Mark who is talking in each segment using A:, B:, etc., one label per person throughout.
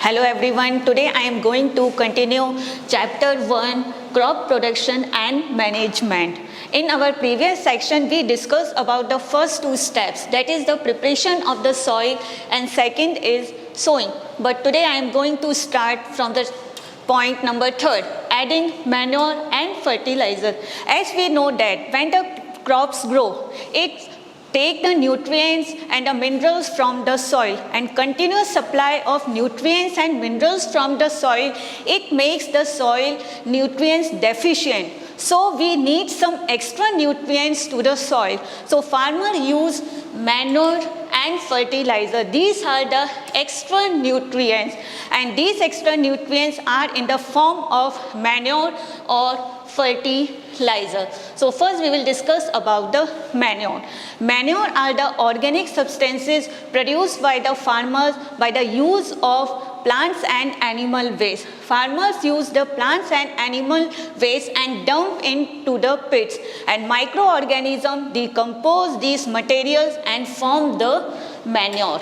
A: Hello everyone, today I am going to continue chapter 1 crop production and management. In our previous section we discussed about the first two steps, that is the preparation of the soil and second is sowing. But today I am going to start from the point number 3, adding manure and fertilizer. As we know that when the crops grow, it take the nutrients and the minerals from the soil, and continuous supply of nutrients and minerals from the soil, it makes the soil nutrients deficient. So we need some extra nutrients to the soil. So farmers use manure and fertilizer. These are the extra nutrients, and these extra nutrients are in the form of manure or fertilizer. So first we will discuss about the manure. Manure are the organic substances produced by the farmers by the use of plants and animal waste. Farmers use the plants and animal waste and dump into the pits, and microorganisms decompose these materials and form the manure.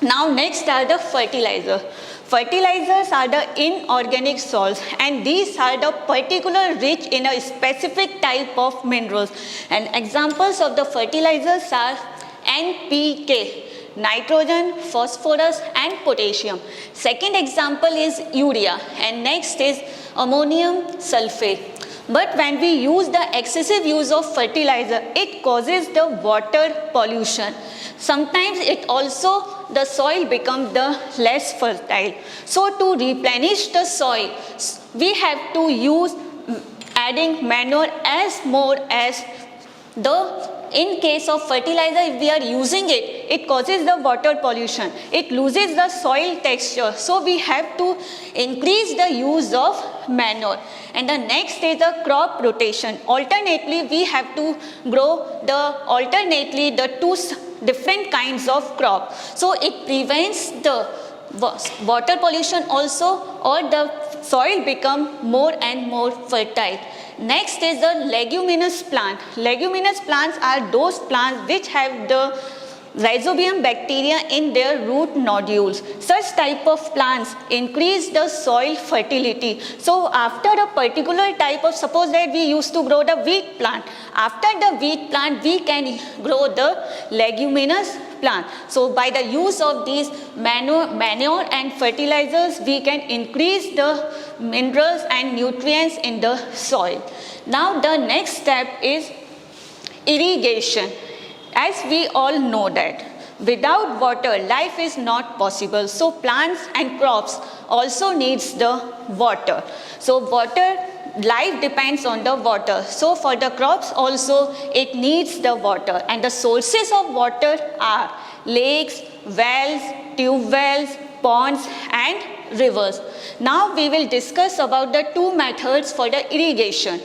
A: Now next are the fertilizer. Fertilizers are the inorganic salts, and these are the particular rich in a specific type of minerals, and examples of the fertilizers are NPK, nitrogen, phosphorus and potassium. Second example is urea, and next is ammonium sulfate. But when we use the excessive use of fertilizer, it causes the water pollution. Sometimes it also the soil becomes the less fertile. So to replenish the soil, we have to use adding manure as more as the, in case of fertilizer, if we are using it, it causes the water pollution. It loses the soil texture. So we have to increase the use of manure. And the next is the crop rotation. Alternately, we have to grow the two different kinds of crop. So it prevents the water pollution also, or the soil become more and more fertile. Next is the leguminous plant. Leguminous plants are those plants which have the rhizobium bacteria in their root nodules. Such type of plants increase the soil fertility. So after a particular type of, suppose that we used to grow the wheat plant, after the wheat plant we can grow the leguminous plant. So by the use of these manure and fertilizers, we can increase the minerals and nutrients in the soil. Now the next step is irrigation. As we all know that without water life is not possible, so plants and crops also needs the water. So water, life depends on the water. So for the crops also it needs the water, and the sources of water are lakes, wells, tube wells, ponds and rivers. Now we will discuss about the two methods for the irrigation: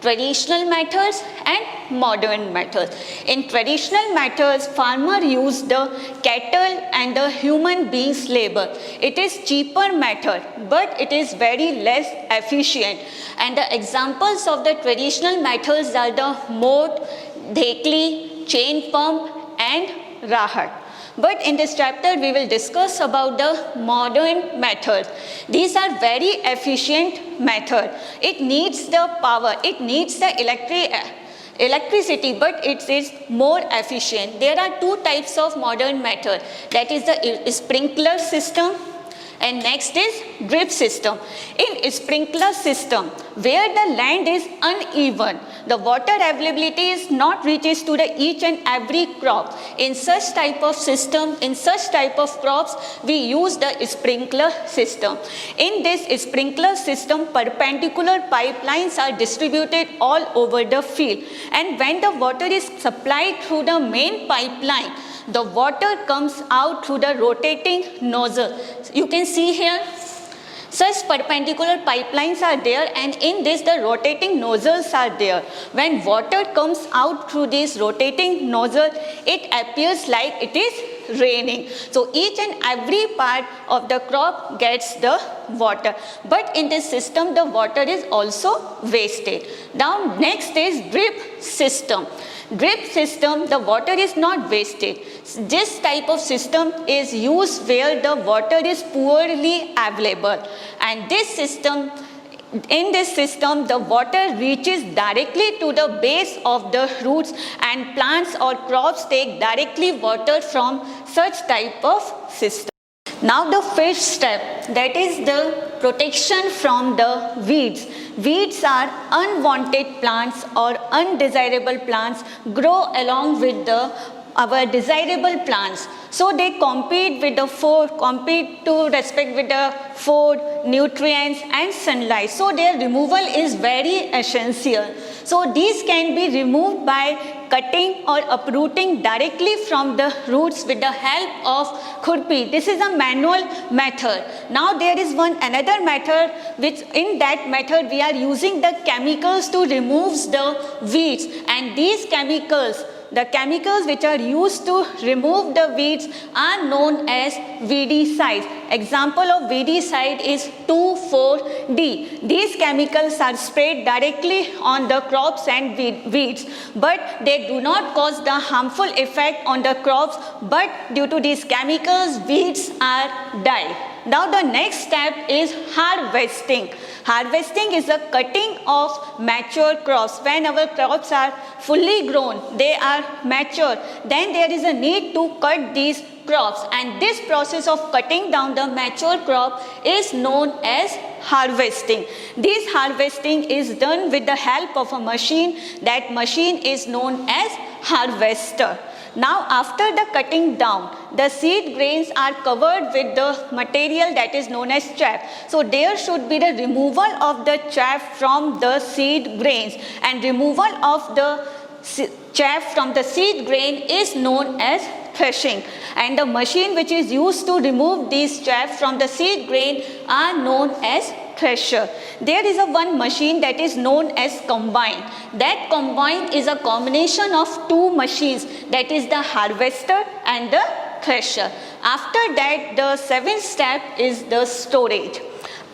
A: traditional methods and modern methods. In traditional methods, farmers use the cattle and the human beings' labor. It is cheaper method, but it is very less efficient. And the examples of the traditional methods are the moat, dhekli, chain pump and rahat. But in this chapter we will discuss about the modern methods. These are very efficient method. It needs the power, it needs the electricity, but it is more efficient. There are two types of modern method, that is the sprinkler system and next is drip system. In sprinkler system, where the land is uneven, the water availability is not reaches to the each and every crop. In such type of system, in such type of crops, we use the sprinkler system. In this sprinkler system, perpendicular pipelines are distributed all over the field, and when the water is supplied through the main pipeline, the water comes out through the rotating nozzle. You can see here such perpendicular pipelines are there, and in this the rotating nozzles are there. When water comes out through this rotating nozzle, it appears like it is raining. So each and every part of the crop gets the water. But in this system, the water is also wasted. Now next is drip system. Drip system, the water is not wasted. This type of system is used where the water is poorly available, and in this system the water reaches directly to the base of the roots, and plants or crops take directly water from such type of system. Now the fifth step, that is the protection from the weeds. Weeds are unwanted plants or undesirable plants grow along with our desirable plants. So they compete with the food, compete to respect with the food, nutrients and sunlight. So their removal is very essential. So these can be removed by cutting or uprooting directly from the roots with the help of khurpi. This is a manual method. Now there is another method, which in that method we are using the chemicals to remove the weeds, and these chemicals, the chemicals which are used to remove the weeds, are known as weedicides. Example of weedicide is 2,4-D. These chemicals are sprayed directly on the crops and weeds, but they do not cause the harmful effect on the crops, but due to these chemicals, weeds are died. Now the next step is harvesting. Harvesting is the cutting of mature crops. When our crops are fully grown, they are mature, then there is a need to cut these crops, and this process of cutting down the mature crop is known as harvesting. This harvesting is done with the help of a machine. That machine is known as harvester. Now after the cutting down, the seed grains are covered with the material that is known as chaff. So there should be the removal of the chaff from the seed grains, and removal of the chaff from the seed grain is known as threshing, and the machine which is used to remove these chaff from the seed grain are known as thresher. There is one machine that is known as combine. That combine is a combination of two machines, that is the harvester and the thresher. After that, the seventh step is the storage.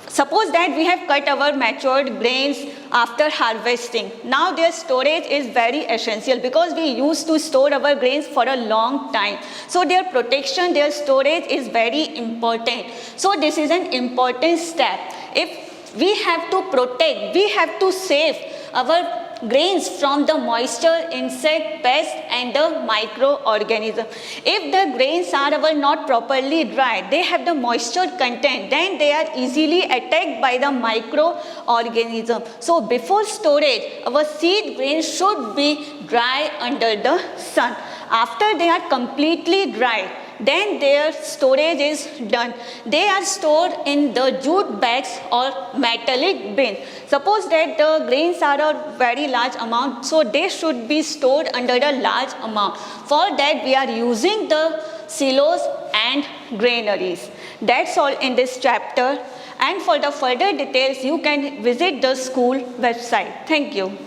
A: Suppose that we have cut our matured grains after harvesting. Now their storage is very essential, because we used to store our grains for a long time. So their protection, their storage is very important. So this is an important step. If we have to protect, we have to save our grains from the moisture, insect, pest and the microorganism. If the grains are not properly dried, they have the moisture content, then they are easily attacked by the microorganism. So before storage, our seed grains should be dry under the sun. After they are completely dried, then their storage is done. They are stored in the jute bags or metallic bins. Suppose that the grains are a very large amount, so they should be stored under a large amount. For that we are using the silos and granaries. That's all in this chapter, and for the further details you can visit the school website. Thank you.